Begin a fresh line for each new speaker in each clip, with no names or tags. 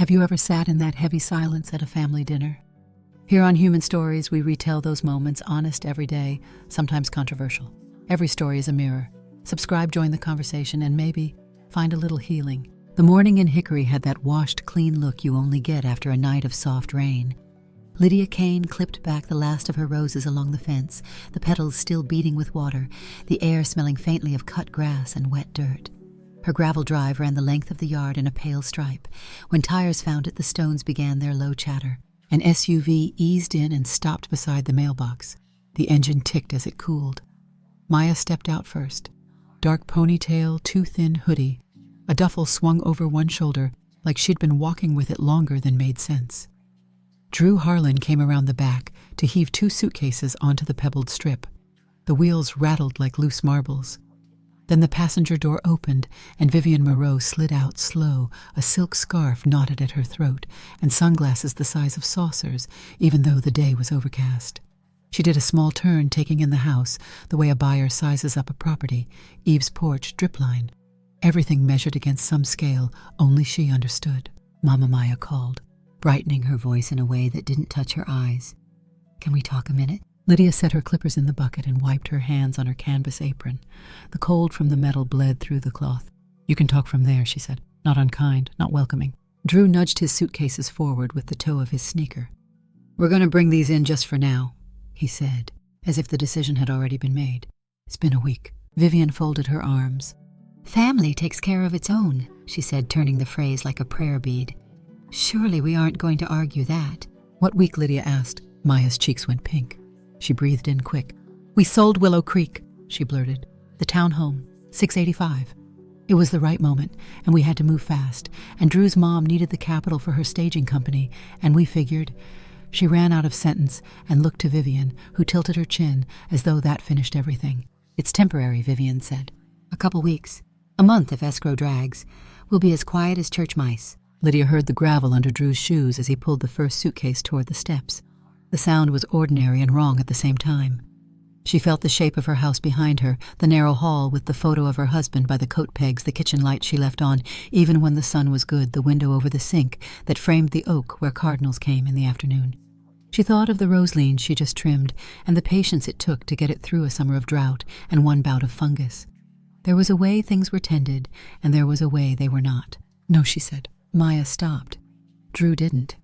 Have you ever sat in that heavy silence at a family dinner? Here on Human Stories, we retell those moments, honest, everyday, sometimes controversial. Every story is a mirror. Subscribe, join the conversation, and maybe find a little healing. The morning in Hickory had that washed, clean look you only get after a night of soft rain. Lydia Kane clipped back the last of her roses along the fence, the petals still beating with water, the air smelling faintly of cut grass and wet dirt. Her gravel drive ran the length of the yard in a pale stripe. When tires found it, the stones began their low chatter. An SUV eased in and stopped beside the mailbox. The engine ticked as it cooled. Maya stepped out first. Dark ponytail, too thin hoodie. A duffel swung over one shoulder, like she'd been walking with it longer than made sense. Drew Harlan came around the back to heave 2 suitcases onto the pebbled strip. The wheels rattled like loose marbles. Then the passenger door opened, and Vivian Moreau slid out slow, a silk scarf knotted at her throat, and sunglasses the size of saucers, even though the day was overcast. She did a small turn, taking in the house, the way a buyer sizes up a property, Eve's porch, drip line. Everything measured against some scale, only she understood. Mama Maya called, brightening her voice in a way that didn't touch her eyes. "Can we talk a minute?" Lydia set her clippers in the bucket and wiped her hands on her canvas apron. The cold from the metal bled through the cloth. "You can talk from there," she said. "Not unkind, not welcoming." Drew nudged his suitcases forward with the toe of his sneaker. "We're going to bring these in just for now," he said, as if the decision had already been made. "It's been a week." Vivian folded her arms. "Family takes care of its own," she said, turning the phrase like a prayer bead. "Surely we aren't going to argue that." "What week?" Lydia asked. Maya's cheeks went pink. She breathed in quick. "We sold Willow Creek," she blurted. "The townhome, 685. It was the right moment, and we had to move fast, and Drew's mom needed the capital for her staging company, and we figured..." She ran out of sentence and looked to Vivian, who tilted her chin as though that finished everything. "It's temporary," Vivian said. "A couple weeks. A month if escrow drags. We'll be as quiet as church mice." Lydia heard the gravel under Drew's shoes as he pulled the first suitcase toward the steps. The sound was ordinary and wrong at the same time. She felt the shape of her house behind her, the narrow hall with the photo of her husband by the coat pegs, the kitchen light she left on, even when the sun was good, the window over the sink that framed the oak where cardinals came in the afternoon. She thought of the roselean she just trimmed and the patience it took to get it through a summer of drought and one bout of fungus. There was a way things were tended, and there was a way they were not. "No," she said. Maya stopped. Drew didn't.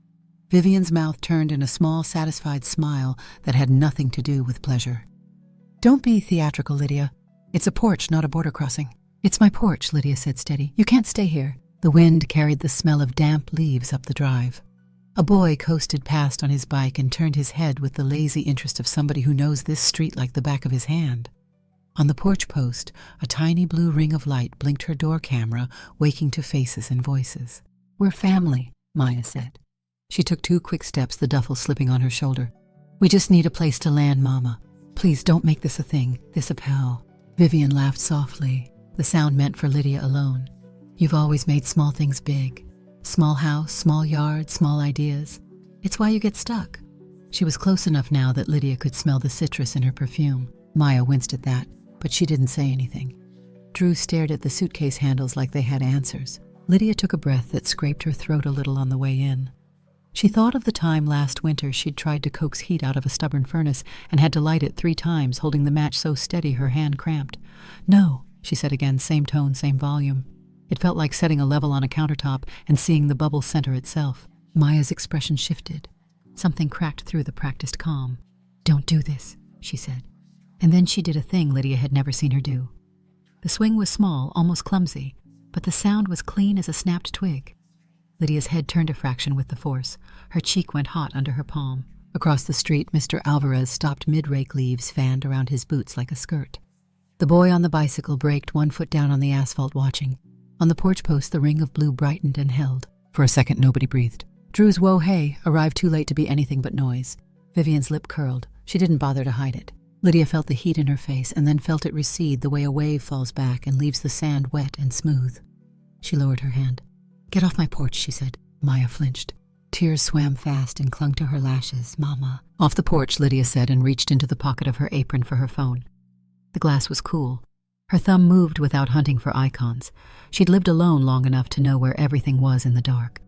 Vivian's mouth turned in a small, satisfied smile that had nothing to do with pleasure. "Don't be theatrical, Lydia. It's a porch, not a border crossing." "It's my porch," Lydia said steady. "You can't stay here." The wind carried the smell of damp leaves up the drive. A boy coasted past on his bike and turned his head with the lazy interest of somebody who knows this street like the back of his hand. On the porch post, a tiny blue ring of light blinked her door camera, waking to faces and voices. "We're family," Maya said. She took 2 quick steps, the duffel slipping on her shoulder. "We just need a place to land, Mama. Please don't make this a thing, this a pal." Vivian laughed softly, the sound meant for Lydia alone. "You've always made small things big. Small house, small yard, small ideas. It's why you get stuck." She was close enough now that Lydia could smell the citrus in her perfume. Maya winced at that, but she didn't say anything. Drew stared at the suitcase handles like they had answers. Lydia took a breath that scraped her throat a little on the way in. She thought of the time last winter she'd tried to coax heat out of a stubborn furnace and had to light it 3 times, holding the match so steady her hand cramped. "No," she said again, same tone, same volume. It felt like setting a level on a countertop and seeing the bubble center itself. Maya's expression shifted. Something cracked through the practiced calm. "Don't do this," she said. And then she did a thing Lydia had never seen her do. The swing was small, almost clumsy, but the sound was clean as a snapped twig. Lydia's head turned a fraction with the force. Her cheek went hot under her palm. Across the street, Mr. Alvarez stopped mid-rake leaves fanned around his boots like a skirt. The boy on the bicycle braked, 1 foot down on the asphalt, watching. On the porch post, the ring of blue brightened and held. For a second, nobody breathed. Drew's "whoa hey" arrived too late to be anything but noise. Vivian's lip curled. She didn't bother to hide it. Lydia felt the heat in her face and then felt it recede the way a wave falls back and leaves the sand wet and smooth. She lowered her hand. "Get off my porch," she said. Maya flinched. Tears swam fast and clung to her lashes. "Mama." "Off the porch," Lydia said, and reached into the pocket of her apron for her phone. The glass was cool. Her thumb moved without hunting for icons. She'd lived alone long enough to know where everything was in the dark.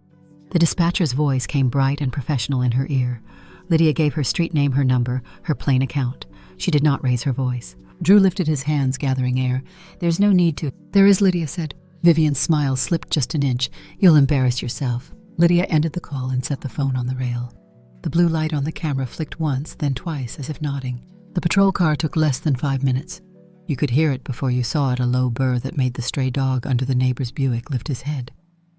The dispatcher's voice came bright and professional in her ear. Lydia gave her street name, her number, her plain account. She did not raise her voice. Drew lifted his hands, gathering air. "There's no need to." "There is," Lydia said. Vivian's smile slipped just an inch. "You'll embarrass yourself." Lydia ended the call and set the phone on the rail. The blue light on the camera flicked once, then twice, as if nodding. The patrol car took less than 5 minutes. You could hear it before you saw it, a low burr that made the stray dog under the neighbor's Buick lift his head.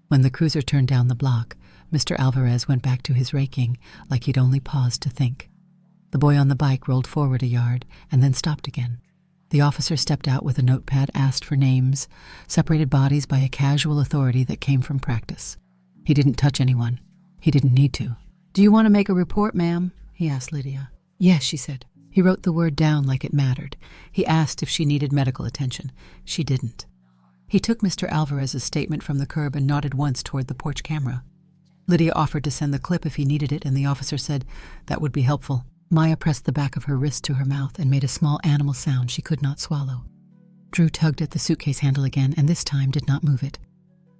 When the cruiser turned down the block, Mr. Alvarez went back to his raking, like he'd only paused to think. The boy on the bike rolled forward a yard and then stopped again. The officer stepped out with a notepad, asked for names, separated bodies by a casual authority that came from practice. He didn't touch anyone. He didn't need to. "Do you want to make a report, ma'am?" he asked Lydia. "Yes," she said. He wrote the word down like it mattered. He asked if she needed medical attention. She didn't. He took Mr. Alvarez's statement from the curb and nodded once toward the porch camera. Lydia offered to send the clip if he needed it, and the officer said that would be helpful. Maya pressed the back of her wrist to her mouth and made a small animal sound she could not swallow. Drew tugged at the suitcase handle again, and this time did not move it.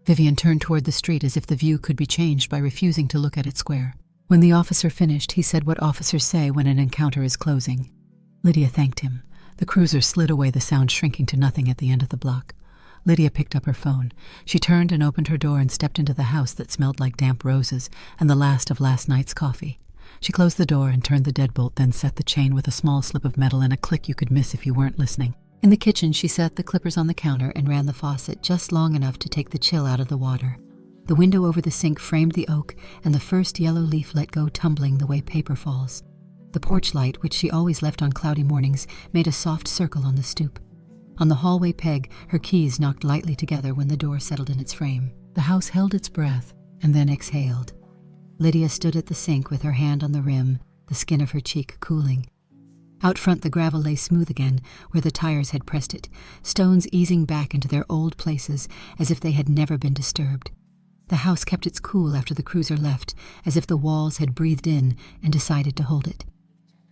Vivian turned toward the street as if the view could be changed by refusing to look at it square. When the officer finished, he said what officers say when an encounter is closing. Lydia thanked him. The cruiser slid away, the sound shrinking to nothing at the end of the block. Lydia picked up her phone. She turned and opened her door and stepped into the house that smelled like damp roses and the last of last night's coffee. She closed the door and turned the deadbolt, then set the chain with a small slip of metal and a click you could miss if you weren't listening. In the kitchen, she set the clippers on the counter and ran the faucet just long enough to take the chill out of the water. The window over the sink framed the oak, and the first yellow leaf let go, tumbling the way paper falls. The porch light, which she always left on cloudy mornings, made a soft circle on the stoop. On the hallway peg, her keys knocked lightly together when the door settled in its frame. The house held its breath and then exhaled. Lydia stood at the sink with her hand on the rim, the skin of her cheek cooling. Out front, the gravel lay smooth again, where the tires had pressed it, stones easing back into their old places as if they had never been disturbed. The house kept its cool after the cruiser left, as if the walls had breathed in and decided to hold it.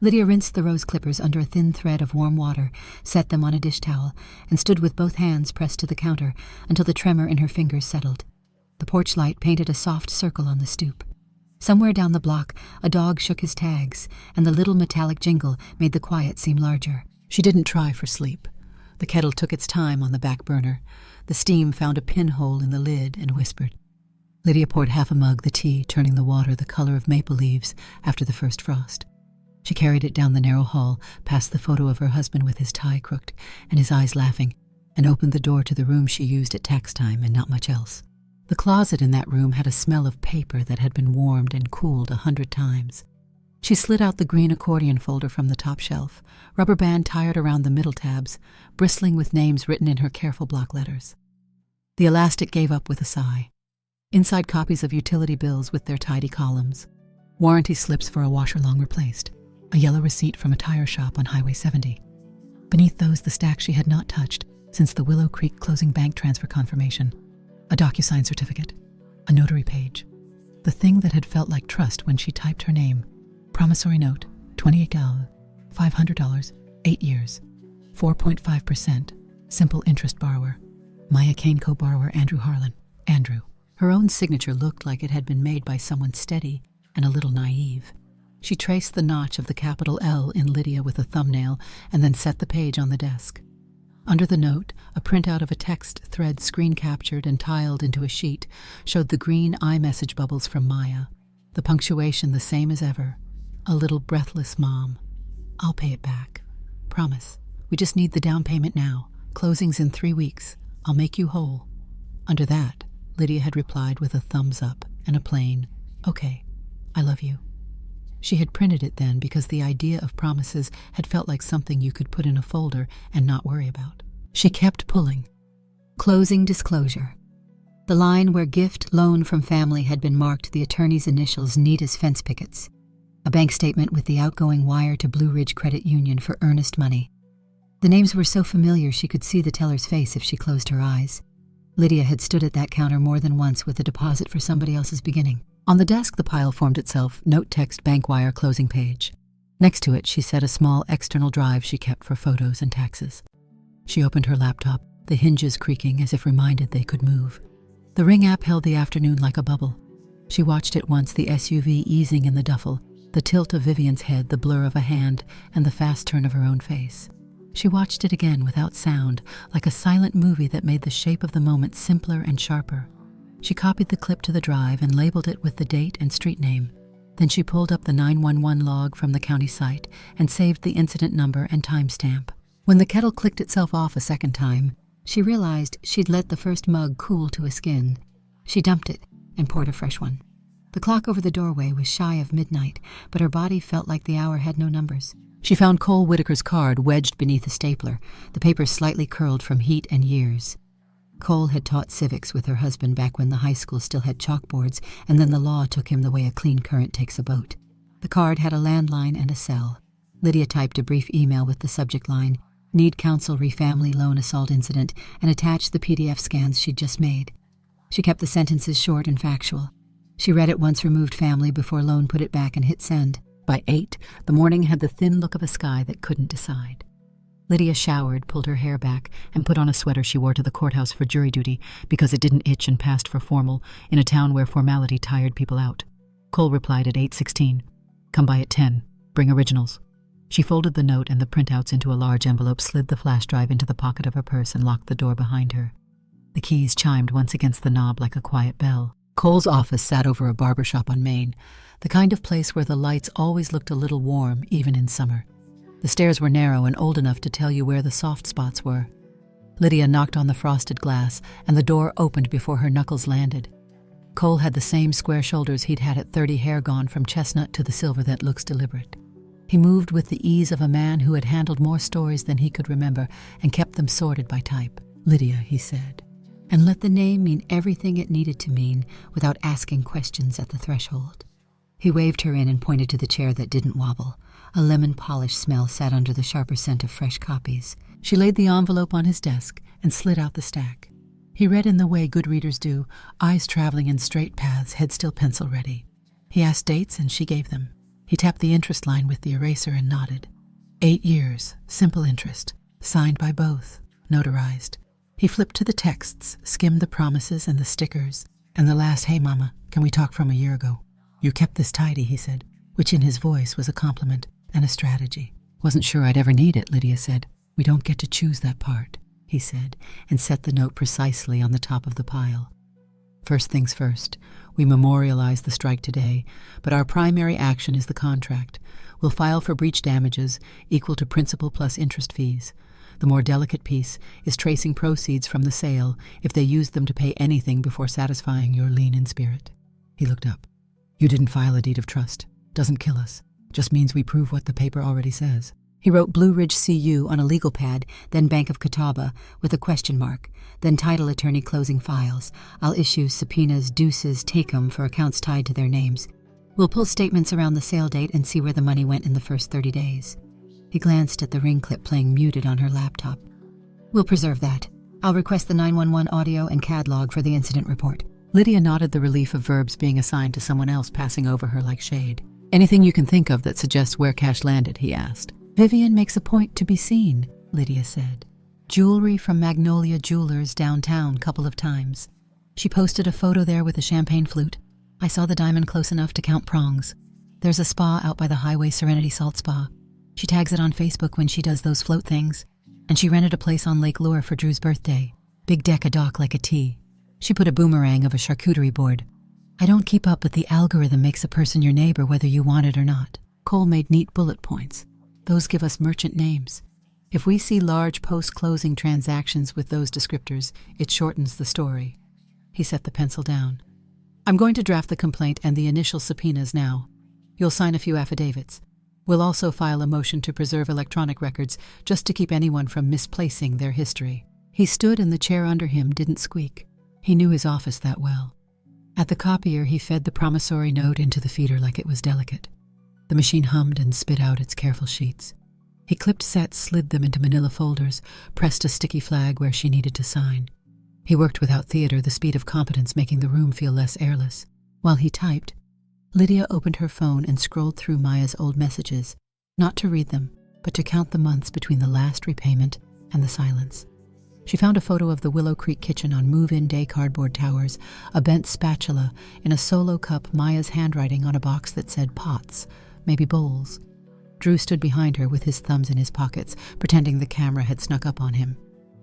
Lydia rinsed the rose clippers under a thin thread of warm water, set them on a dish towel, and stood with both hands pressed to the counter until the tremor in her fingers settled. The porch light painted a soft circle on the stoop. Somewhere down the block, a dog shook his tags, and the little metallic jingle made the quiet seem larger. She didn't try for sleep. The kettle took its time on the back burner. The steam found a pinhole in the lid and whispered. Lydia poured half a mug, the tea, turning the water the color of maple leaves after the first frost. She carried it down the narrow hall, past the photo of her husband with his tie crooked and his eyes laughing, and opened the door to the room she used at tax time and not much else. The closet in that room had a smell of paper that had been warmed and cooled 100 times. She slid out the green accordion folder from the top shelf, rubber band tied around the middle tabs, bristling with names written in her careful block letters. The elastic gave up with a sigh. Inside, copies of utility bills with their tidy columns. Warranty slips for a washer long replaced. A yellow receipt from a tire shop on Highway 70. Beneath those, the stack she had not touched since the Willow Creek closing bank transfer confirmation. A DocuSign certificate. A notary page. The thing that had felt like trust when she typed her name. Promissory note, $28, $500, 8 years, 4.5%, simple interest borrower. Maya Kane co-borrower Andrew Harlan. Andrew. Her own signature looked like it had been made by someone steady and a little naive. She traced the notch of the capital L in Lydia with a thumbnail and then set the page on the desk. Under the note, a printout of a text thread screen-captured and tiled into a sheet showed the green iMessage bubbles from Maya, the punctuation the same as ever. A little breathless mom. I'll pay it back. Promise. We just need the down payment now. Closing's in 3 weeks. I'll make you whole. Under that, Lydia had replied with a thumbs up and a plain, okay, I love you. She had printed it then because the idea of promises had felt like something you could put in a folder and not worry about. She kept pulling. Closing disclosure. The line where gift loan from family had been marked the attorney's initials neat as fence pickets. A bank statement with the outgoing wire to Blue Ridge Credit Union for earnest money. The names were so familiar she could see the teller's face if she closed her eyes. Lydia had stood at that counter more than once with a deposit for somebody else's beginning. On the desk, the pile formed itself, note text bank wire closing page. Next to it, she set a small external drive she kept for photos and taxes. She opened her laptop, the hinges creaking as if reminded they could move. The Ring app held the afternoon like a bubble. She watched at once the SUV easing in the duffel, the tilt of Vivian's head, the blur of a hand, and the fast turn of her own face. She watched it again without sound, like a silent movie that made the shape of the moment simpler and sharper. She copied the clip to the drive and labeled it with the date and street name. Then she pulled up the 911 log from the county site and saved the incident number and timestamp. When the kettle clicked itself off a second time, she realized she'd let the first mug cool to a skin. She dumped it and poured a fresh one. The clock over the doorway was shy of midnight, but her body felt like the hour had no numbers. She found Cole Whitaker's card wedged beneath a stapler, the paper slightly curled from heat and years. Cole had taught civics with her husband back when the high school still had chalkboards, and then the law took him the way a clean current takes a boat. The card had a landline and a cell. Lydia typed a brief email with the subject line, "Need counsel re family loan assault incident," and attached the PDF scans she'd just made. She kept the sentences short and factual. She read it once removed family before Lone put it back and hit send. By 8, the morning had the thin look of a sky that couldn't decide. Lydia showered, pulled her hair back, and put on a sweater she wore to the courthouse for jury duty because it didn't itch and passed for formal in a town where formality tired people out. Cole replied at 8:16, "Come by at 10. Bring originals." She folded the note and the printouts into a large envelope, slid the flash drive into the pocket of her purse, and locked the door behind her. The keys chimed once against the knob like a quiet bell. Cole's office sat over a barber shop on Main, the kind of place where the lights always looked a little warm, even in summer. The stairs were narrow and old enough to tell you where the soft spots were. Lydia knocked on the frosted glass, and the door opened before her knuckles landed. Cole had the same square shoulders he'd had at 30, hair gone from chestnut to the silver that looks deliberate. He moved with the ease of a man who had handled more stories than he could remember and kept them sorted by type. "Lydia," he said, and let the name mean everything it needed to mean without asking questions at the threshold. He waved her in and pointed to the chair that didn't wobble. A lemon polish smell sat under the sharper scent of fresh copies. She laid the envelope on his desk and slid out the stack. He read in the way good readers do, eyes traveling in straight paths, head still pencil ready. He asked dates and she gave them. He tapped the interest line with the eraser and nodded. 8 years, simple interest, signed by both, notarized. He flipped to the texts, skimmed the promises and the stickers, and the last, "Hey mama, can we talk from a year ago?" "You kept this tidy," he said, which in his voice was a compliment and a strategy. "Wasn't sure I'd ever need it," Lydia said. "We don't get to choose that part," he said, and set the note precisely on the top of the pile. "First things first, we memorialize the strike today, but our primary action is the contract. We'll file for breach damages equal to principal plus interest fees. The more delicate piece is tracing proceeds from the sale if they used them to pay anything before satisfying your lien in spirit." He looked up. "You didn't file a deed of trust. Doesn't kill us. Just means we prove what the paper already says." He wrote Blue Ridge CU on a legal pad, then Bank of Catawba with a question mark, then title attorney closing files. "I'll issue subpoenas, deuces, take 'em for accounts tied to their names. We'll pull statements around the sale date and see where the money went in the first 30 days. He glanced at the ring clip playing muted on her laptop. "We'll preserve that. I'll request the 911 audio and CAD log for the incident report." Lydia nodded, the relief of verbs being assigned to someone else passing over her like shade. "Anything you can think of that suggests where cash landed?" he asked. "Vivian makes a point to be seen," Lydia said. "Jewelry from Magnolia Jewelers downtown couple of times. She posted a photo there with a champagne flute. I saw the diamond close enough to count prongs. There's a spa out by the highway, Serenity Salt Spa. She tags it on Facebook when she does those float things. And she rented a place on Lake Lure for Drew's birthday. Big deck, a dock like a T. She put a boomerang of a charcuterie board. I don't keep up, but the algorithm makes a person your neighbor whether you want it or not." Cole made neat bullet points. "Those give us merchant names. If we see large post-closing transactions with those descriptors, it shortens the story." He set the pencil down. "I'm going to draft the complaint and the initial subpoenas now. You'll sign a few affidavits. We'll also file a motion to preserve electronic records just to keep anyone from misplacing their history." He stood and the chair under him didn't squeak. He knew his office that well. At the copier, he fed the promissory note into the feeder like it was delicate. The machine hummed and spit out its careful sheets. He clipped sets, slid them into manila folders, pressed a sticky flag where she needed to sign. He worked without theater, the speed of competence making the room feel less airless. While he typed, Lydia opened her phone and scrolled through Maya's old messages, not to read them, but to count the months between the last repayment and the silence. She found a photo of the Willow Creek kitchen on move-in day cardboard towers, a bent spatula, in a solo cup, Maya's handwriting on a box that said pots, maybe bowls. Drew stood behind her with his thumbs in his pockets, pretending the camera had snuck up on him.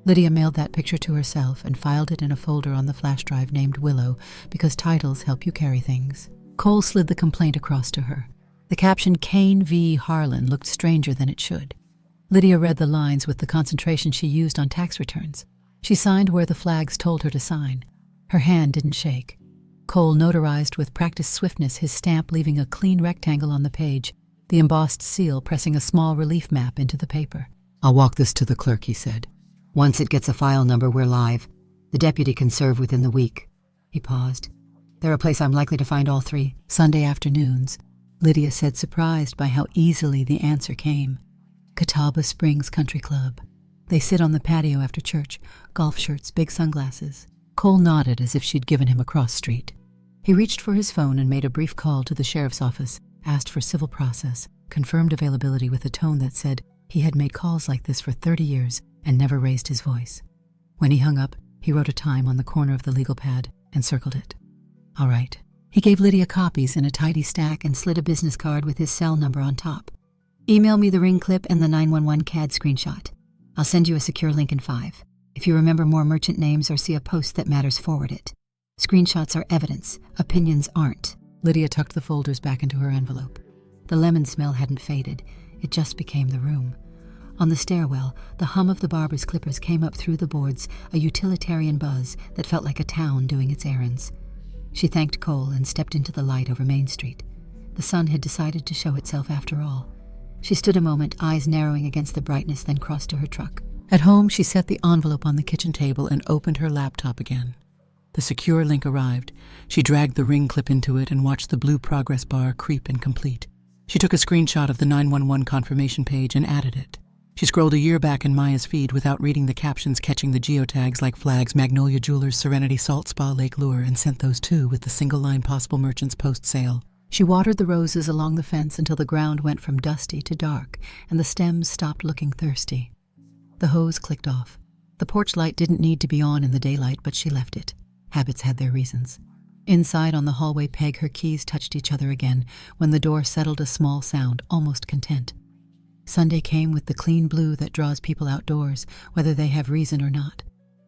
Lydia mailed that picture to herself and filed it in a folder on the flash drive named Willow, because titles help you carry things. Cole slid the complaint across to her. The caption Kane v. Harlan looked stranger than it should. Lydia read the lines with the concentration she used on tax returns. She signed where the flags told her to sign. Her hand didn't shake. Cole notarized with practiced swiftness, his stamp leaving a clean rectangle on the page, the embossed seal pressing a small relief map into the paper. "I'll walk this to the clerk," he said. "Once it gets a file number, we're live. The deputy can serve within the week." He paused. "They're a place I'm likely to find all three." "Sunday afternoons," Lydia said, surprised by how easily the answer came. Catawba Springs Country Club. They sit on the patio after church, golf shirts, big sunglasses. Cole nodded as if she'd given him a cross street. He reached for his phone and made a brief call to the sheriff's office, asked for civil process, confirmed availability with a tone that said he had made calls like this for 30 years and never raised his voice. When he hung up, he wrote a time on the corner of the legal pad and circled it. All right. He gave Lydia copies in a tidy stack and slid a business card with his cell number on top. "Email me the ring clip and the 911 CAD screenshot. I'll send you a secure link in 5. If you remember more merchant names or see a post that matters, forward it. Screenshots are evidence, opinions aren't." Lydia tucked the folders back into her envelope. The lemon smell hadn't faded. It just became the room. On the stairwell, the hum of the barber's clippers came up through the boards, a utilitarian buzz that felt like a town doing its errands. She thanked Cole and stepped into the light over Main Street. The sun had decided to show itself after all. She stood a moment, eyes narrowing against the brightness, then crossed to her truck. At home, she set the envelope on the kitchen table and opened her laptop again. The secure link arrived. She dragged the ring clip into it and watched the blue progress bar creep and complete. She took a screenshot of the 911 confirmation page and added it. She scrolled a year back in Maya's feed without reading the captions, catching the geotags like flags, Magnolia Jewelers, Serenity Salt Spa, Lake Lure, and sent those too with the single line possible merchants post-sale. She watered the roses along the fence until the ground went from dusty to dark and the stems stopped looking thirsty. The hose clicked off. The porch light didn't need to be on in the daylight, but she left it. Habits had their reasons. Inside on the hallway peg, her keys touched each other again when the door settled a small sound, almost content. Sunday came with the clean blue that draws people outdoors, whether they have reason or not.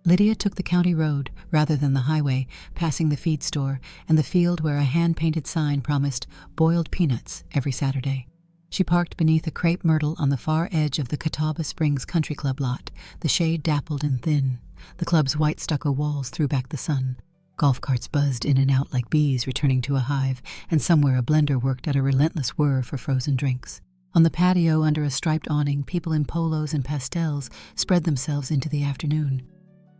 Lydia took the county road rather than the highway, passing the feed store and the field where a hand-painted sign promised boiled peanuts every Saturday. She parked beneath a crepe myrtle on the far edge of the Catawba Springs Country Club lot, the shade dappled and thin. The club's white stucco walls threw back the sun. Golf carts buzzed in and out like bees returning to a hive, and somewhere a blender worked at a relentless whir for frozen drinks. On the patio under a striped awning, people in polos and pastels spread themselves into the afternoon.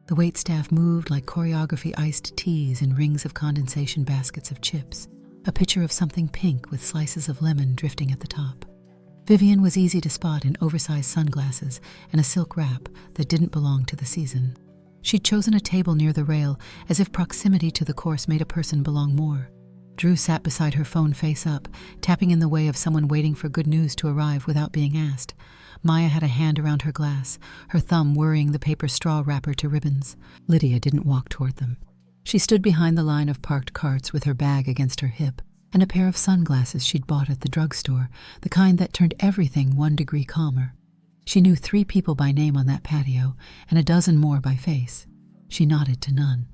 The waitstaff moved like choreography iced teas in rings of condensation baskets of chips, a picture of something pink with slices of lemon drifting at the top. Vivian was easy to spot in oversized sunglasses and a silk wrap that didn't belong to the season. She'd chosen a table near the rail, as if proximity to the course made a person belong more. Drew sat beside her, phone face up, tapping in the way of someone waiting for good news to arrive without being asked. Maya had a hand around her glass, her thumb worrying the paper straw wrapper to ribbons. Lydia didn't walk toward them. She stood behind the line of parked carts with her bag against her hip and a pair of sunglasses she'd bought at the drugstore, the kind that turned everything 1 degree calmer. She knew 3 people by name on that patio and a dozen more by face. She nodded to none.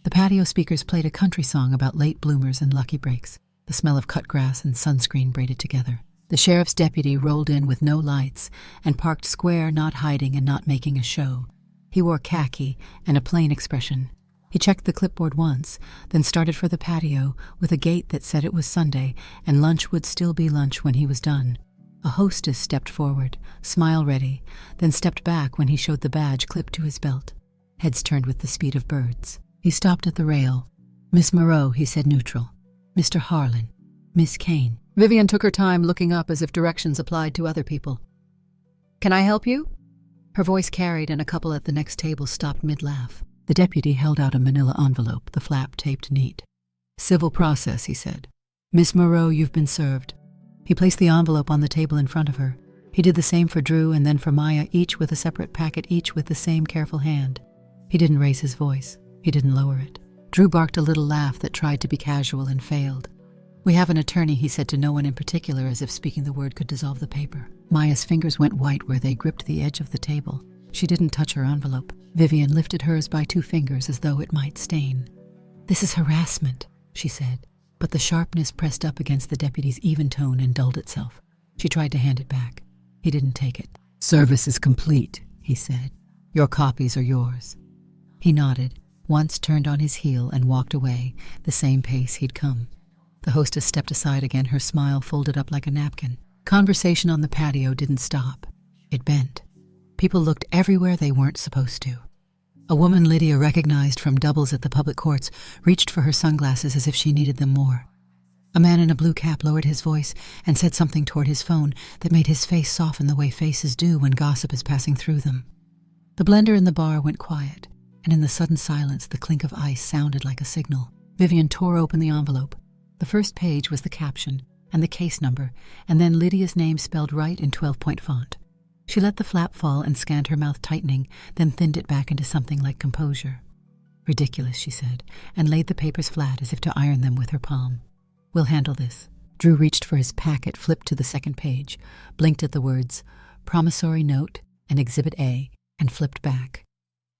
The patio speakers played a country song about late bloomers and lucky breaks, the smell of cut grass and sunscreen braided together. The sheriff's deputy rolled in with no lights and parked square, not hiding and not making a show. He wore khaki and a plain expression. He checked the clipboard once, then started for the patio with a gait that said it was Sunday and lunch would still be lunch when he was done. A hostess stepped forward, smile ready, then stepped back when he showed the badge clipped to his belt. Heads turned with the speed of birds. He stopped at the rail. "Miss Moreau," he said, neutral. "Mr. Harlan. Miss Kane." Vivian took her time, looking up as if directions applied to other people. "Can I help you?" Her voice carried, and a couple at the next table stopped mid-laugh. The deputy held out a manila envelope, the flap taped neat. "Civil process," he said. "Miss Moreau, you've been served." He placed the envelope on the table in front of her. He did the same for Drew and then for Maya, each with a separate packet, each with the same careful hand. He didn't raise his voice. He didn't lower it. Drew barked a little laugh that tried to be casual and failed. "We have an attorney," he said to no one in particular, as if speaking the word could dissolve the paper. Maya's fingers went white where they gripped the edge of the table. She didn't touch her envelope. Vivian lifted hers by 2 fingers as though it might stain. "This is harassment," she said, but the sharpness pressed up against the deputy's even tone and dulled itself. She tried to hand it back. He didn't take it. "Service is complete," he said. "Your copies are yours." He nodded, once turned on his heel and walked away, the same pace he'd come. The hostess stepped aside again, her smile folded up like a napkin. Conversation on the patio didn't stop. It bent. People looked everywhere they weren't supposed to. A woman Lydia recognized from doubles at the public courts reached for her sunglasses as if she needed them more. A man in a blue cap lowered his voice and said something toward his phone that made his face soften the way faces do when gossip is passing through them. The blender in the bar went quiet, and in the sudden silence the clink of ice sounded like a signal. Vivian tore open the envelope. The first page was the caption and the case number, and then Lydia's name spelled right in 12-point font. She let the flap fall and scanned her mouth tightening, then thinned it back into something like composure. "Ridiculous," she said, and laid the papers flat as if to iron them with her palm. "We'll handle this." Drew reached for his packet, flipped to the second page, blinked at the words, "Promissory Note" and "Exhibit A," and flipped back.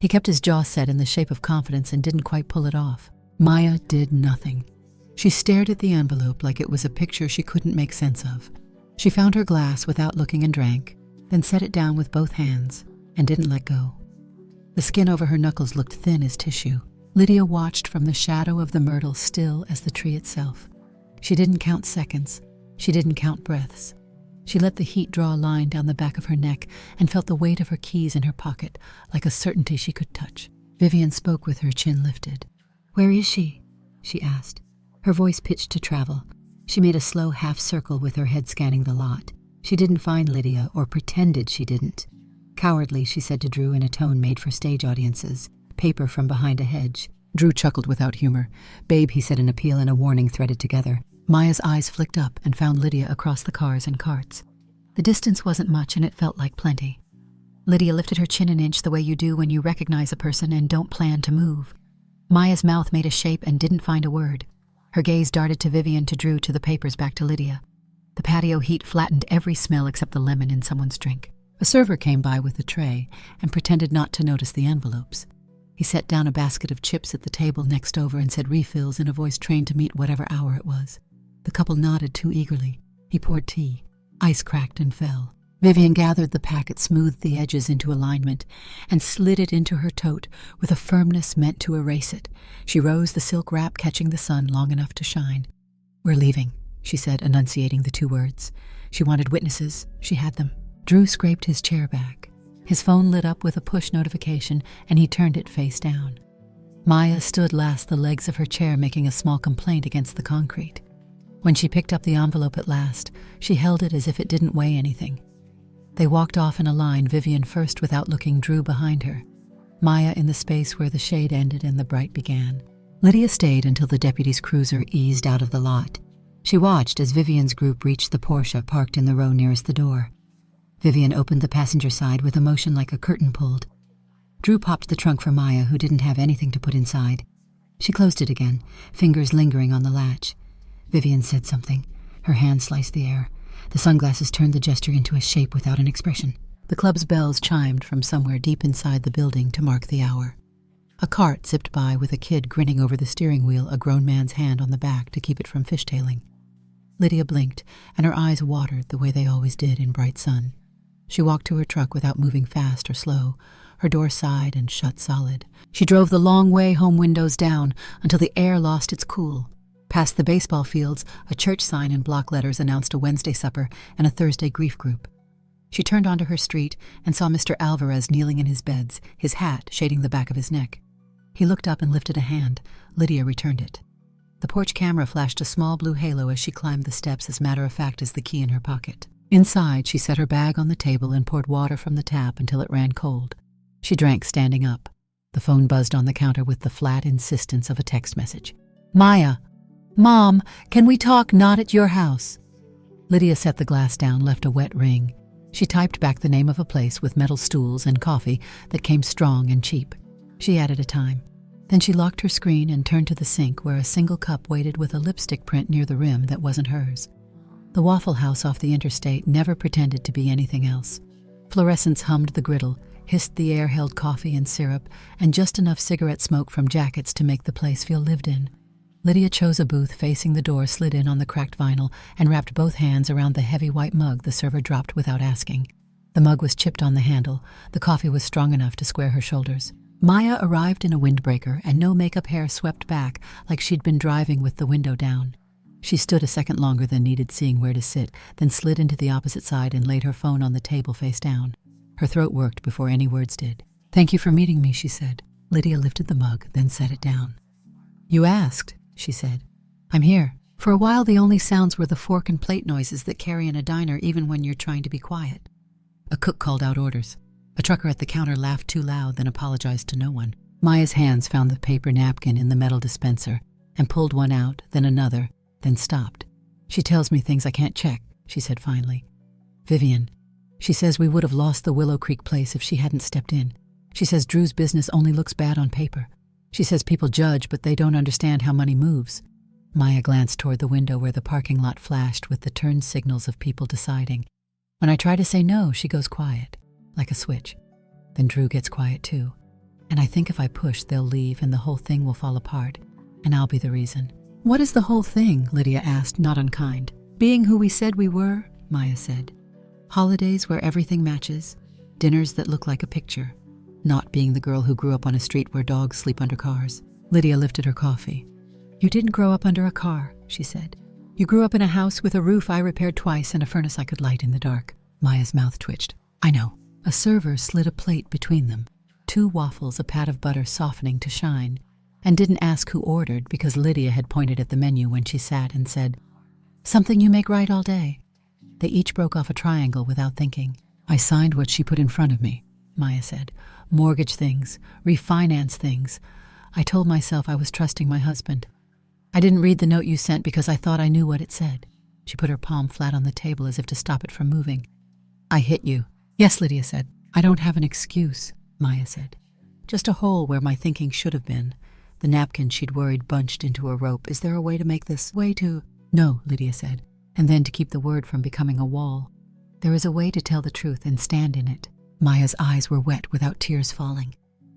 He kept his jaw set in the shape of confidence and didn't quite pull it off. Maya did nothing. She stared at the envelope like it was a picture she couldn't make sense of. She found her glass without looking and drank, then set it down with both hands and didn't let go. The skin over her knuckles looked thin as tissue. Lydia watched from the shadow of the myrtle, still as the tree itself. She didn't count seconds. She didn't count breaths. She let the heat draw a line down the back of her neck and felt the weight of her keys in her pocket, like a certainty she could touch. Vivian spoke with her chin lifted. "Where is she?" she asked. Her voice pitched to travel. She made a slow half circle with her head scanning the lot. She didn't find Lydia, or pretended she didn't. "Cowardly," she said to Drew in a tone made for stage audiences. "Paper from behind a hedge." Drew chuckled without humor. "Babe," he said, an appeal and a warning threaded together. Maya's eyes flicked up and found Lydia across the cars and carts. The distance wasn't much, and it felt like plenty. Lydia lifted her chin an inch the way you do when you recognize a person and don't plan to move. Maya's mouth made a shape and didn't find a word. Her gaze darted to Vivian, to Drew, to the papers, back to Lydia. The patio heat flattened every smell except the lemon in someone's drink. A server came by with a tray and pretended not to notice the envelopes. He set down a basket of chips at the table next over and said refills in a voice trained to meet whatever hour it was. The couple nodded too eagerly. He poured tea. Ice cracked and fell. Vivian gathered the packet, smoothed the edges into alignment, and slid it into her tote with a firmness meant to erase it. She rose, the silk wrap catching the sun long enough to shine. "We're leaving," she said, enunciating the 2 words. She wanted witnesses. She had them. Drew scraped his chair back. His phone lit up with a push notification, and he turned it face down. Maya stood last, the legs of her chair making a small complaint against the concrete. When she picked up the envelope at last, she held it as if it didn't weigh anything. They walked off in a line, Vivian first without looking, Drew behind her. Maya in the space where the shade ended and the bright began. Lydia stayed until the deputy's cruiser eased out of the lot. She watched as Vivian's group reached the Porsche parked in the row nearest the door. Vivian opened the passenger side with a motion like a curtain pulled. Drew popped the trunk for Maya, who didn't have anything to put inside. She closed it again, fingers lingering on the latch. Vivian said something. Her hand sliced the air. The sunglasses turned the gesture into a shape without an expression. The club's bells chimed from somewhere deep inside the building to mark the hour. A cart zipped by with a kid grinning over the steering wheel, a grown man's hand on the back to keep it from fishtailing. Lydia blinked, and her eyes watered the way they always did in bright sun. She walked to her truck without moving fast or slow. Her door sighed and shut solid. She drove the long way home, windows down, until the air lost its cool. Past the baseball fields, a church sign in block letters announced a Wednesday supper and a Thursday grief group. She turned onto her street and saw Mr. Alvarez kneeling in his beds, his hat shading the back of his neck. He looked up and lifted a hand. Lydia returned it. The porch camera flashed a small blue halo as she climbed the steps, as matter of fact as the key in her pocket. Inside, she set her bag on the table and poured water from the tap until it ran cold. She drank standing up. The phone buzzed on the counter with the flat insistence of a text message. "Maya! Mom, can we talk not at your house?" Lydia set the glass down, left a wet ring. She typed back the name of a place with metal stools and coffee that came strong and cheap. She added a time. Then she locked her screen and turned to the sink where a single cup waited with a lipstick print near the rim that wasn't hers. The Waffle House off the interstate never pretended to be anything else. Fluorescents hummed the griddle, hissed the air-held coffee and syrup, and just enough cigarette smoke from jackets to make the place feel lived in. Lydia chose a booth facing the door, slid in on the cracked vinyl, and wrapped both hands around the heavy white mug the server dropped without asking. The mug was chipped on the handle. The coffee was strong enough to square her shoulders. Maya arrived in a windbreaker, and no makeup hair swept back like she'd been driving with the window down. She stood a second longer than needed, seeing where to sit, then slid into the opposite side and laid her phone on the table face down. Her throat worked before any words did. "Thank you for meeting me," she said. Lydia lifted the mug, then set it down. "You asked," she said. "I'm here." For a while, the only sounds were the fork and plate noises that carry in a diner even when you're trying to be quiet. A cook called out orders. A trucker at the counter laughed too loud, then apologized to no one. Maya's hands found the paper napkin in the metal dispenser and pulled one out, then another, then stopped. "She tells me things I can't check," she said finally. "Vivian. She says we would have lost the Willow Creek place if she hadn't stepped in. She says Drew's business only looks bad on paper. She says people judge, but they don't understand how money moves." Maya glanced toward the window where the parking lot flashed with the turn signals of people deciding. "When I try to say no, she goes quiet, like a switch. Then Drew gets quiet too. And I think if I push, they'll leave and the whole thing will fall apart, and I'll be the reason." "What is the whole thing?" Lydia asked, not unkind. "Being who we said we were," Maya said. "Holidays where everything matches, dinners that look like a picture. Not being the girl who grew up on a street where dogs sleep under cars." Lydia lifted her coffee. "You didn't grow up under a car," she said. "You grew up in a house with a roof I repaired twice and a furnace I could light in the dark." Maya's mouth twitched. "I know." A server slid a plate between them, 2 waffles, a pat of butter softening to shine, and didn't ask who ordered because Lydia had pointed at the menu when she sat and said, "Something you make right all day." They each broke off a triangle without thinking. "I signed what she put in front of me," Maya said. "Mortgage things, refinance things. I told myself I was trusting my husband. I didn't read the note you sent because I thought I knew what it said." She put her palm flat on the table as if to stop it from moving. "I hit you." "Yes," Lydia said. "I don't have an excuse," Maya said. "Just a hole where my thinking should have been." The napkin she'd worried bunched into a rope. "Is there a way to make this way to—" "No," Lydia said, and then to keep the word from becoming a wall. "There is a way to tell the truth and stand in it." Maya's eyes were wet without tears falling.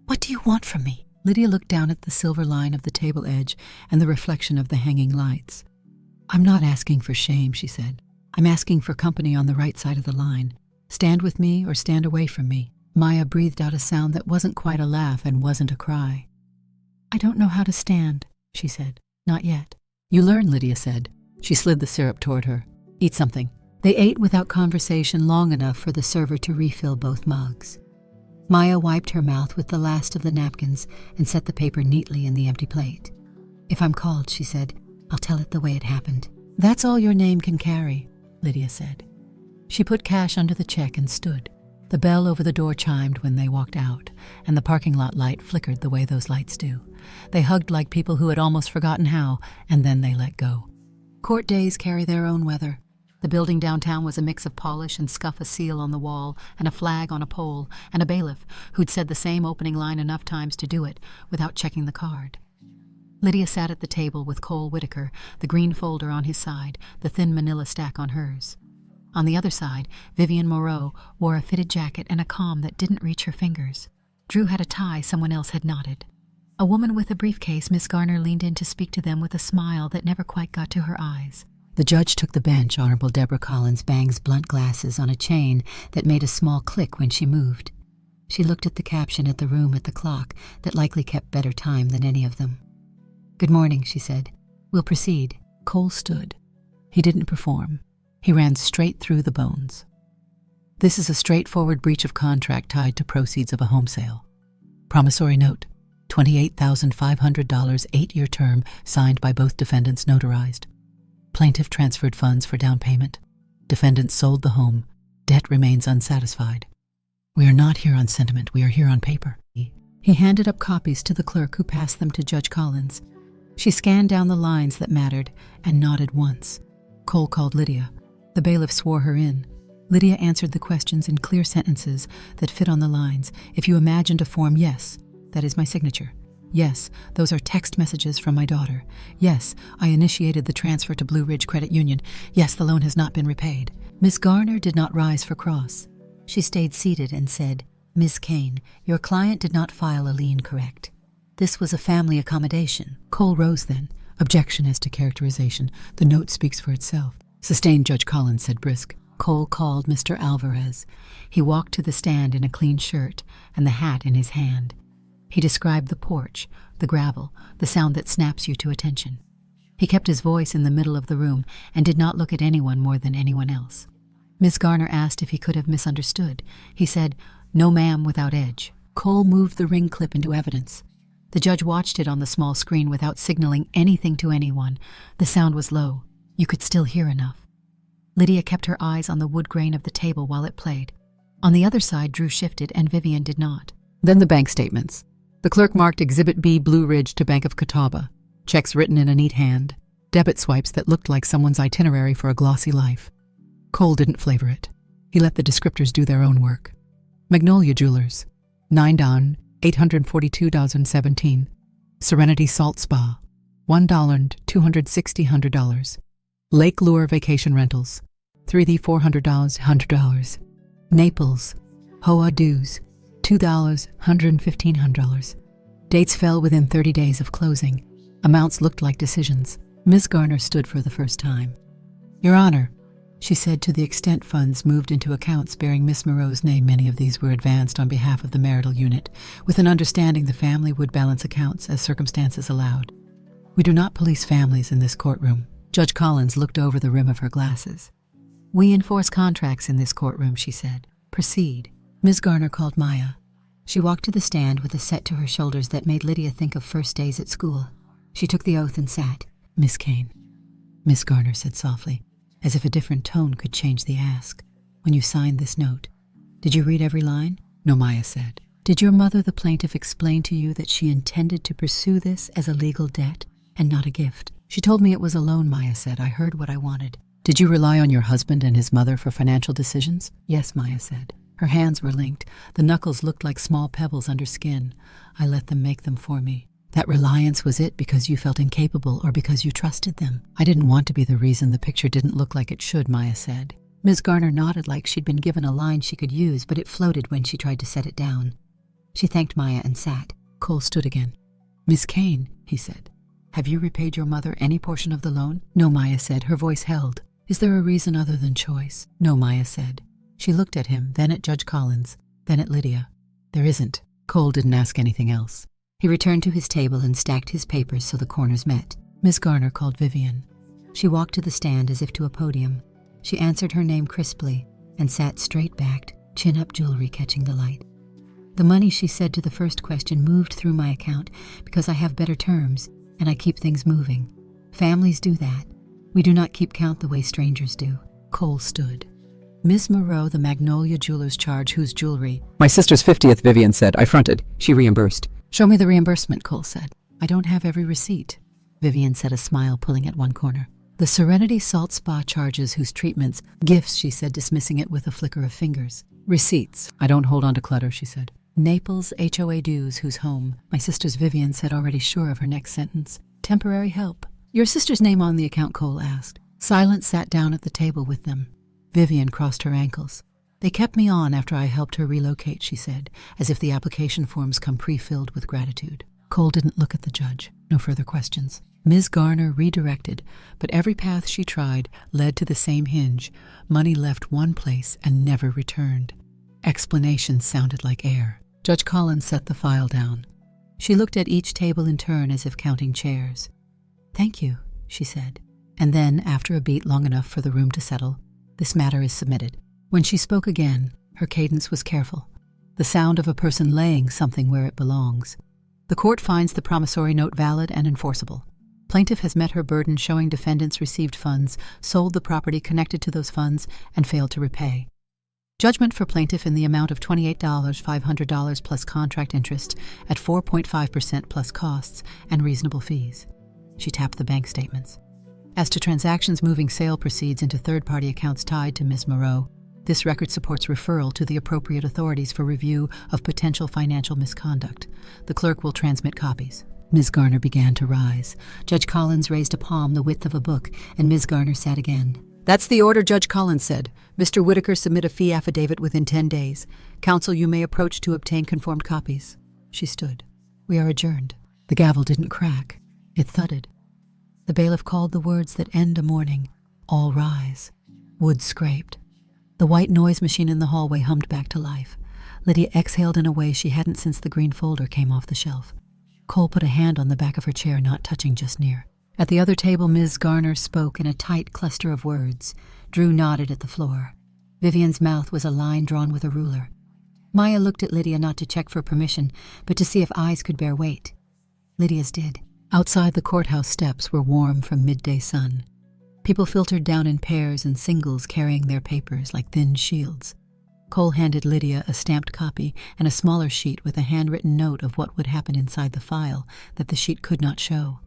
"What do you want from me?" Lydia looked down at the silver line of the table edge and the reflection of the hanging lights. "I'm not asking for shame," she said. "I'm asking for company on the right side of the line. Stand with me or stand away from me." Maya breathed out a sound that wasn't quite a laugh and wasn't a cry. "I don't know how to stand," she said. "Not yet." "You learn," Lydia said. She slid the syrup toward her. "Eat something." They ate without conversation long enough for the server to refill both mugs. Maya wiped her mouth with the last of the napkins and set the paper neatly in the empty plate. "If I'm called," she said, "I'll tell it the way it happened." "That's all your name can carry," Lydia said. She put cash under the check and stood. The bell over the door chimed when they walked out, and the parking lot light flickered the way those lights do. They hugged like people who had almost forgotten how, and then they let go. Court days carry their own weather. The building downtown was a mix of polish and scuff a seal on the wall, and a flag on a pole, and a bailiff who'd said the same opening line enough times to do it without checking the card. Lydia sat at the table with Cole Whitaker, the green folder on his side, the thin manila stack on hers. On the other side, Vivian Moreau wore a fitted jacket and a comb that didn't reach her fingers. Drew had a tie someone else had knotted. A woman with a briefcase, Miss Garner leaned in to speak to them with a smile that never quite got to her eyes. The judge took the bench. Honorable Deborah Collins bangs blunt glasses on a chain that made a small click when she moved. She looked at the caption at the room at the clock that likely kept better time than any of them. "Good morning," she said. "We'll proceed." Cole stood. He didn't perform. He ran straight through the bones. "This is a straightforward breach of contract tied to proceeds of a home sale. Promissory note, $28,500, 8-year term, signed by both defendants, notarized. Plaintiff transferred funds for down payment. Defendant sold the home. Debt remains unsatisfied. We are not here on sentiment. We are here on paper." He handed up copies to the clerk, who passed them to Judge Collins. She scanned down the lines that mattered and nodded once. Cole called Lydia. The bailiff swore her in. Lydia answered the questions in clear sentences that fit on the lines. If you imagined a form, yes, that is my signature. Yes, those are text messages from my daughter. Yes, I initiated the transfer to Blue Ridge Credit Union. Yes, the loan has not been repaid. Miss Garner did not rise for cross. She stayed seated and said, Miss Kane, your client did not file a lien, correct? This was a family accommodation. Cole rose then. Objection as to characterization. The note speaks for itself. Sustained, Judge Collins said brisk. Cole called Mr. Alvarez. He walked to the stand in a clean shirt and the hat in his hand. He described the porch, the gravel, the sound that snaps you to attention. He kept his voice in the middle of the room and did not look at anyone more than anyone else. Miss Garner asked if he could have misunderstood. He said, No, ma'am, without edge. Cole moved the ring clip into evidence. The judge watched it on the small screen without signaling anything to anyone. The sound was low. You could still hear enough. Lydia kept her eyes on the wood grain of the table while it played. On the other side, Drew shifted and Vivian did not. Then the bank statements. The clerk marked Exhibit B Blue Ridge to Bank of Catawba. Checks written in a neat hand. Debit swipes that looked like someone's itinerary for a glossy life. Cole didn't flavor it. He let the descriptors do their own work. Magnolia Jewelers. 9 down, $842.17. Serenity Salt Spa. $1,260. Lake Lure Vacation Rentals. $3,400, $100. Naples. Hoa Dues. $2, $115. Dates fell within 30 days of closing. Amounts looked like decisions. Ms. Garner stood for the first time. Your Honor, she said, to the extent funds moved into accounts bearing Miss Moreau's name, many of these were advanced on behalf of the marital unit, with an understanding the family would balance accounts as circumstances allowed. We do not police families in this courtroom. Judge Collins looked over the rim of her glasses. We enforce contracts in this courtroom, she said. Proceed. Ms. Garner called Maya. She walked to the stand with a set to her shoulders that made Lydia think of first days at school. She took the oath and sat. Miss Kane. Miss Garner said softly, as if a different tone could change the ask. When you signed this note, did you read every line? No, Maya said. Did your mother, the plaintiff, explain to you that she intended to pursue this as a legal debt and not a gift? She told me it was a loan, Maya said. I heard what I wanted. Did you rely on your husband and his mother for financial decisions? Yes, Maya said. Her hands were linked. The knuckles looked like small pebbles under skin. I let them make them for me. That reliance was it because you felt incapable or because you trusted them? I didn't want to be the reason the picture didn't look like it should, Maya said. Ms. Garner nodded like she'd been given a line she could use, but it floated when she tried to set it down. She thanked Maya and sat. Cole stood again. Miss Kane, he said. Have you repaid your mother any portion of the loan? No, Maya said. Her voice held. Is there a reason other than choice? No, Maya said. She looked at him, then at Judge Collins, then at Lydia. There isn't. Cole didn't ask anything else. He returned to his table and stacked his papers so the corners met. Miss Garner called Vivian. She walked to the stand as if to a podium. She answered her name crisply and sat straight-backed, chin-up jewelry catching the light. The money, she said to the first question, moved through my account because I have better terms and I keep things moving. Families do that. We do not keep count the way strangers do. Cole stood. Miss Moreau, the Magnolia Jewelers charge whose jewelry?
My sister's 50th, Vivian said. I fronted. She reimbursed.
Show me the reimbursement, Cole said. I don't have every receipt, Vivian said, a smile pulling at one corner. The Serenity Salt Spa charges whose treatments? Gifts, she said, dismissing it with a flicker of fingers. Receipts. I don't hold on to clutter, she said. Naples HOA dues whose home? My sister's, Vivian said, already sure of her next sentence. Temporary help. Your sister's name on the account, Cole asked. Silence sat down at the table with them. Vivian crossed her ankles. They kept me on after I helped her relocate, she said, as if the application forms come pre-filled with gratitude. Cole didn't look at the judge. No further questions. Ms. Garner redirected, but every path she tried led to the same hinge. Money left one place and never returned. Explanations sounded like air. Judge Collins set the file down. She looked at each table in turn as if counting chairs. Thank you, she said. And then, after a beat long enough for the room to settle, this matter is submitted. When she spoke again, her cadence was careful, the sound of a person laying something where it belongs. The court finds the promissory note valid and enforceable. Plaintiff has met her burden showing defendants received funds, sold the property connected to those funds, and failed to repay. Judgment for plaintiff in the amount of $28,500 plus contract interest at 4.5% plus costs and reasonable fees. She tapped the bank statements. As to transactions moving sale proceeds into third-party accounts tied to Ms. Moreau, This record supports referral to the appropriate authorities for review of potential financial misconduct. The clerk will transmit copies." Ms. Garner began to rise. Judge Collins raised a palm the width of a book, and Ms. Garner sat again. "That's the order," Judge Collins said. "Mr. Whitaker, submit a fee affidavit within 10 days. Counsel, you may approach to obtain conformed copies." She stood. "We are adjourned." The gavel didn't crack. It thudded. The bailiff called the words that end a morning. "All rise." Wood scraped. The white noise machine in the hallway hummed back to life. Lydia exhaled in a way she hadn't since the green folder came off the shelf. Cole put a hand on the back of her chair, not touching just near. At the other table, Ms. Garner spoke in a tight cluster of words. Drew nodded at the floor. Vivian's mouth was a line drawn with a ruler. Maya looked at Lydia not to check for permission, but to see if eyes could bear weight. Lydia's did. Outside, the courthouse steps were warm from midday sun. People filtered down in pairs and singles carrying their papers like thin shields. Cole handed Lydia a stamped copy and a smaller sheet with a handwritten note of what would happen inside the file that the sheet could not show.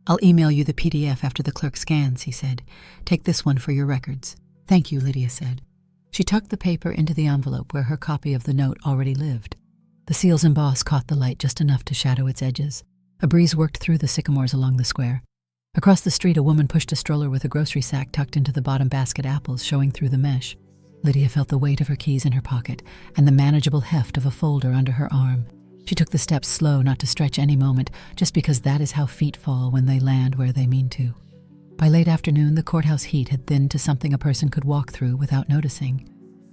"I'll email you the PDF after the clerk scans," he said. "Take this one for your records." "Thank you," Lydia said. She tucked the paper into the envelope where her copy of the note already lived. The seal's emboss caught the light just enough to shadow its edges. A breeze worked through the sycamores along the square. Across the street, a woman pushed a stroller with a grocery sack tucked into the bottom basket, apples showing through the mesh. Lydia felt the weight of her keys in her pocket and the manageable heft of a folder under her arm. She took the steps slow, not to stretch any moment, just because that is how feet fall when they land where they mean to. By late afternoon, the courthouse heat had thinned to something a person could walk through without noticing.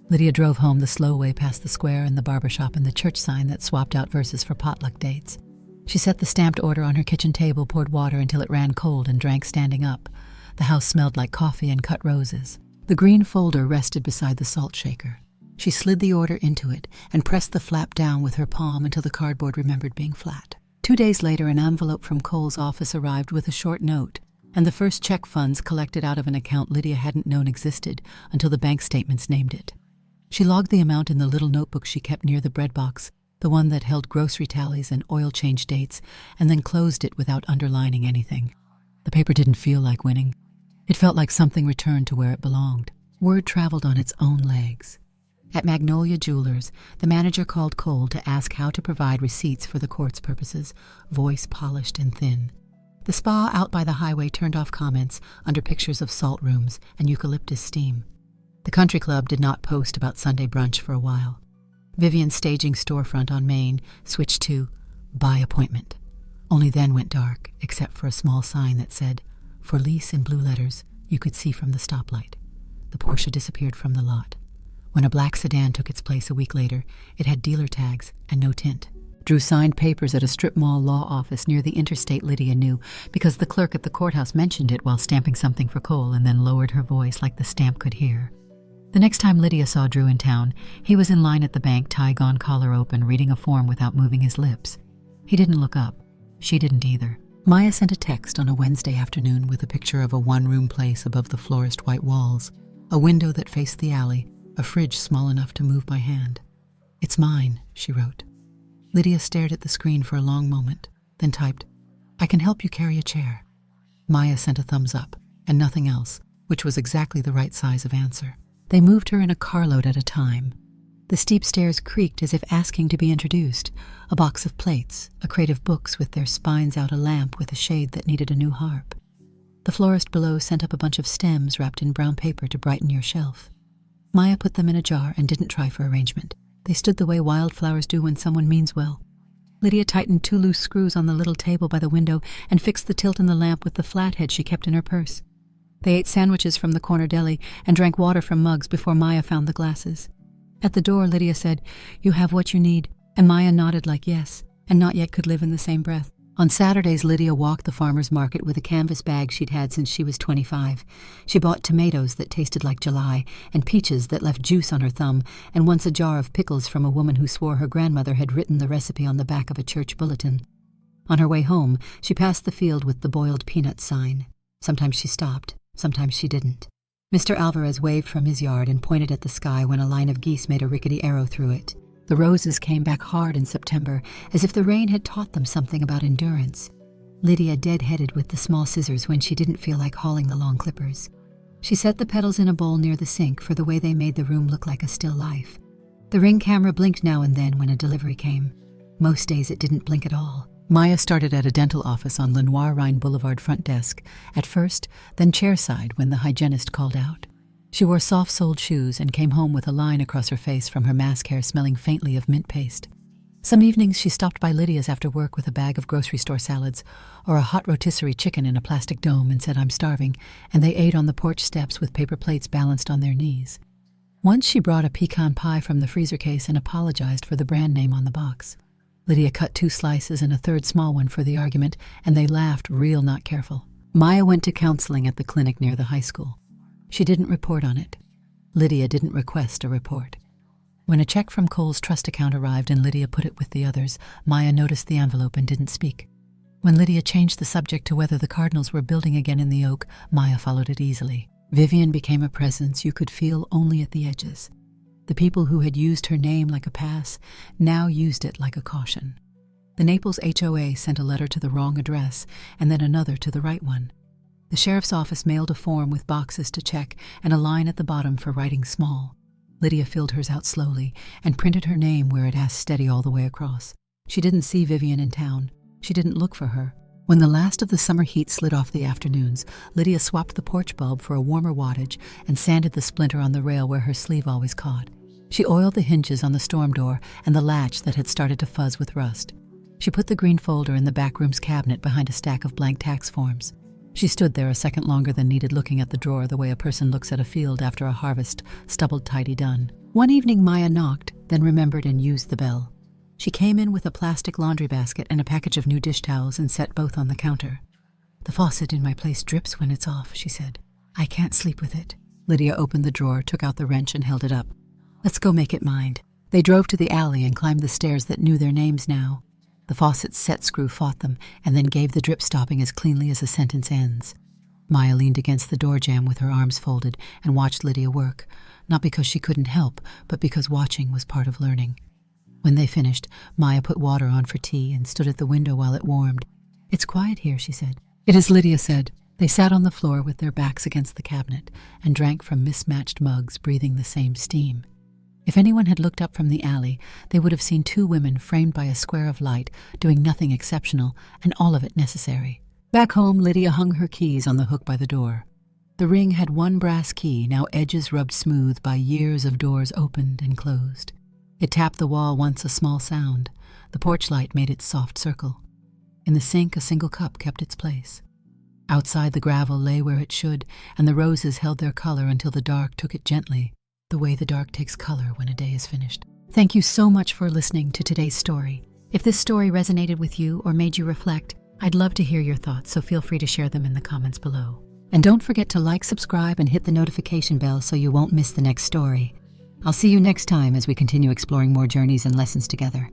Lydia drove home the slow way past the square and the barber shop and the church sign that swapped out verses for potluck dates. She set the stamped order on her kitchen table, poured water until it ran cold, and drank standing up. The house smelled like coffee and cut roses. The green folder rested beside the salt shaker. She slid the order into it and pressed the flap down with her palm until the cardboard remembered being flat. 2 days later, an envelope from Cole's office arrived with a short note, and the first check funds collected out of an account Lydia hadn't known existed until the bank statements named it. She logged the amount in the little notebook she kept near the bread box, the one that held grocery tallies and oil change dates, and then closed it without underlining anything. The paper didn't feel like winning. It felt like something returned to where it belonged. Word traveled on its own legs. At Magnolia Jewelers, the manager called Cole to ask how to provide receipts for the court's purposes, voice polished and thin. The spa out by the highway turned off comments under pictures of salt rooms and eucalyptus steam. The country club did not post about Sunday brunch for a while. Vivian's staging storefront on Main switched to by appointment. Only then went dark, except for a small sign that said, "For lease" in blue letters you could see from the stoplight. The Porsche disappeared from the lot. When a black sedan took its place a week later, it had dealer tags and no tint. Drew signed papers at a strip mall law office near the interstate Lydia knew because the clerk at the courthouse mentioned it while stamping something for Cole and then lowered her voice like the stamp could hear. The next time Lydia saw Drew in town, he was in line at the bank, tie gone, collar open, reading a form without moving his lips. He didn't look up. She didn't either. Maya sent a text on a Wednesday afternoon with a picture of a one-room place above the florist white walls, a window that faced the alley, a fridge small enough to move by hand. "It's mine," she wrote. Lydia stared at the screen for a long moment, then typed, "I can help you carry a chair." Maya sent a thumbs up, and nothing else, which was exactly the right size of answer. They moved her in a carload at a time. The steep stairs creaked as if asking to be introduced, a box of plates, a crate of books with their spines out, a lamp with a shade that needed a new harp. The florist below sent up a bunch of stems wrapped in brown paper to brighten your shelf. Maya put them in a jar and didn't try for arrangement. They stood the way wildflowers do when someone means well. Lydia tightened 2 loose screws on the little table by the window and fixed the tilt in the lamp with the flathead she kept in her purse. They ate sandwiches from the corner deli and drank water from mugs before Maya found the glasses. At the door, Lydia said, "You have what you need," and Maya nodded like yes, and not yet could live in the same breath. On Saturdays, Lydia walked the farmer's market with a canvas bag she'd had since she was 25. She bought tomatoes that tasted like July, and peaches that left juice on her thumb, and once a jar of pickles from a woman who swore her grandmother had written the recipe on the back of a church bulletin. On her way home, she passed the field with the boiled peanut sign. Sometimes she stopped, sometimes she didn't. Mr. Alvarez waved from his yard and pointed at the sky when a line of geese made a rickety arrow through it. The roses came back hard in September, as if the rain had taught them something about endurance. Lydia dead-headed with the small scissors when she didn't feel like hauling the long clippers. She set the petals in a bowl near the sink for the way they made the room look like a still life. The Ring camera blinked now and then when a delivery came. Most days it didn't blink at all. Maya started at a dental office on Lenoir Rhine Boulevard front desk, at first, then chairside when the hygienist called out. She wore soft-soled shoes and came home with a line across her face from her mask hair smelling faintly of mint paste. Some evenings she stopped by Lydia's after work with a bag of grocery store salads or a hot rotisserie chicken in a plastic dome and said, "I'm starving," and they ate on the porch steps with paper plates balanced on their knees. Once she brought a pecan pie from the freezer case and apologized for the brand name on the box. Lydia cut 2 slices and a third small one for the argument, and they laughed real not careful. Maya went to counseling at the clinic near the high school. She didn't report on it. Lydia didn't request a report. When a check from Cole's trust account arrived and Lydia put it with the others, Maya noticed the envelope and didn't speak. When Lydia changed the subject to whether the Cardinals were building again in the Oak, Maya followed it easily. Vivian became a presence you could feel only at the edges. The people who had used her name like a pass now used it like a caution. The Naples HOA sent a letter to the wrong address and then another to the right one. The sheriff's office mailed a form with boxes to check and a line at the bottom for writing small. Lydia filled hers out slowly and printed her name where it asked steady all the way across. She didn't see Vivian in town. She didn't look for her. When the last of the summer heat slid off the afternoons, Lydia swapped the porch bulb for a warmer wattage and sanded the splinter on the rail where her sleeve always caught. She oiled the hinges on the storm door and the latch that had started to fuzz with rust. She put the green folder in the back room's cabinet behind a stack of blank tax forms. She stood there a second longer than needed, looking at the drawer the way a person looks at a field after a harvest, stubbled tidy done. One evening Maya knocked, then remembered and used the bell. She came in with a plastic laundry basket and a package of new dish towels and set both on the counter. "The faucet in my place drips when it's off," she said. "I can't sleep with it." Lydia opened the drawer, took out the wrench and held it up. "Let's go make it mind." They drove to the alley and climbed the stairs that knew their names now. The faucet's set screw fought them and then gave the drip stopping as cleanly as a sentence ends. Maya leaned against the door jamb with her arms folded and watched Lydia work, not because she couldn't help, but because watching was part of learning. When they finished, Maya put water on for tea and stood at the window while it warmed. "It's quiet here," she said. "It is," Lydia said. They sat on the floor with their backs against the cabinet and drank from mismatched mugs, breathing the same steam. If anyone had looked up from the alley, they would have seen 2 women framed by a square of light, doing nothing exceptional, and all of it necessary. Back home, Lydia hung her keys on the hook by the door. The Ring had 1 brass key, now edges rubbed smooth by years of doors opened and closed. It tapped the wall once, a small sound. The porch light made its soft circle. In the sink, a single cup kept its place. Outside, the gravel lay where it should, and the roses held their color until the dark took it gently, the way the dark takes color when a day is finished. Thank you so much for listening to today's story. If this story resonated with you or made you reflect, I'd love to hear your thoughts, so feel free to share them in the comments below. And don't forget to like, subscribe, and hit the notification bell so you won't miss the next story. I'll see you next time as we continue exploring more journeys and lessons together.